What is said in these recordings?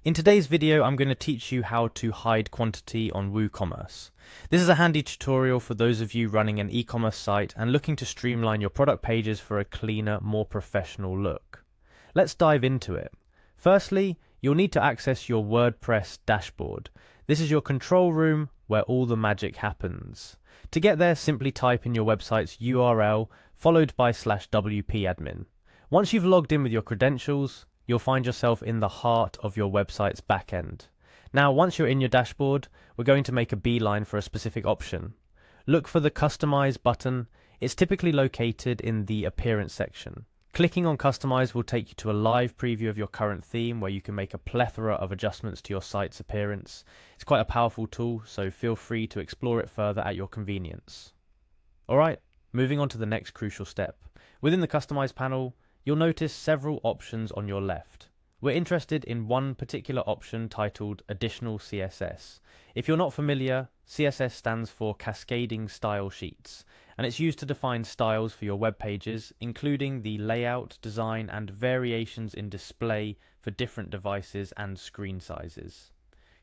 In today's video, I'm going to teach you how to hide quantity on Woocommerce. This is a handy tutorial for those of you running an e-commerce site and looking to streamline your product pages for a cleaner, more professional look. Let's dive into it. Firstly, you'll need to access your WordPress dashboard. This is your control room where all the magic happens. To get there, simply type in your website's URL followed by /wp-admin. Once you've logged in with your credentials, you'll find yourself in the heart of your website's backend. Now, once you're in your dashboard, we're going to make a beeline for a specific option. Look for the Customize button. It's typically located in the Appearance section. Clicking on Customize will take you to a live preview of your current theme where you can make a plethora of adjustments to your site's appearance. It's quite a powerful tool, so feel free to explore it further at your convenience. Alright, moving on to the next crucial step. Within the Customize panel, you'll notice several options on your left. We're interested in one particular option titled Additional CSS. If you're not familiar, CSS stands for Cascading Style Sheets, and it's used to define styles for your web pages, including the layout, design, and variations in display for different devices and screen sizes.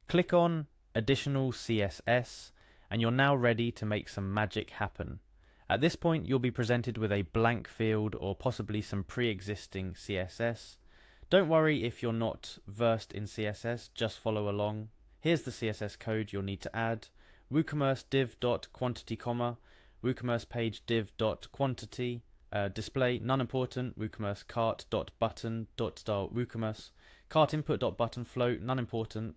Click on Additional CSS, and you're now ready to make some magic happen. At this point, you'll be presented with a blank field or possibly some pre-existing CSS. Don't worry if you're not versed in CSS, just follow along. Here's the CSS code you'll need to add. Woocommerce div.quantity, Woocommerce page div.quantity, display, none important, Woocommerce cart.button.style Woocommerce, cart input.button float, none important.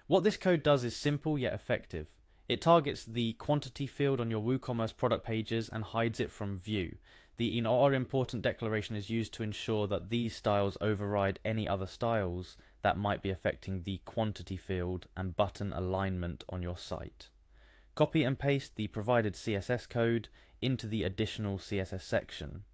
What this code does is simple yet effective. It targets the quantity field on your WooCommerce product pages and hides it from view. The "are important" declaration is used to ensure that these styles override any other styles that might be affecting the quantity field and button alignment on your site. Copy and paste the provided CSS code into the additional CSS section.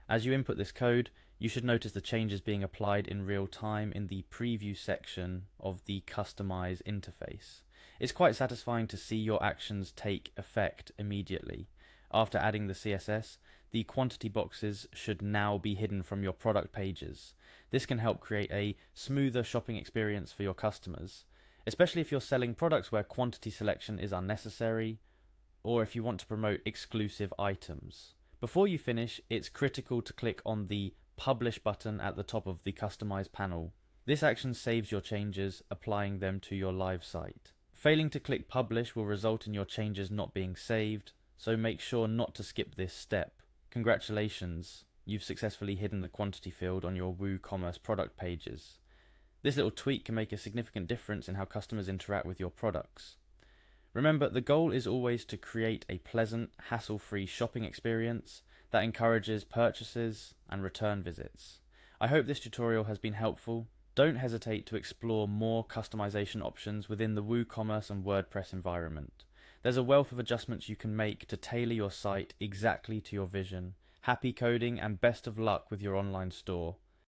As you input this code, you should notice the changes being applied in real time in the preview section of the Customize interface. It's quite satisfying to see your actions take effect immediately. After adding the CSS, the quantity boxes should now be hidden from your product pages. This can help create a smoother shopping experience for your customers, especially if you're selling products where quantity selection is unnecessary, or if you want to promote exclusive items. Before you finish, it's critical to click on the Publish button at the top of the Customize panel. This action saves your changes, applying them to your live site. Failing to click Publish will result in your changes not being saved, so make sure not to skip this step. Congratulations, you've successfully hidden the quantity field on your WooCommerce product pages. This little tweak can make a significant difference in how customers interact with your products. Remember, the goal is always to create a pleasant, hassle-free shopping experience that encourages purchases and return visits. I hope this tutorial has been helpful. Don't hesitate to explore more customization options within the WooCommerce and WordPress environment. There's a wealth of adjustments you can make to tailor your site exactly to your vision. Happy coding and best of luck with your online store.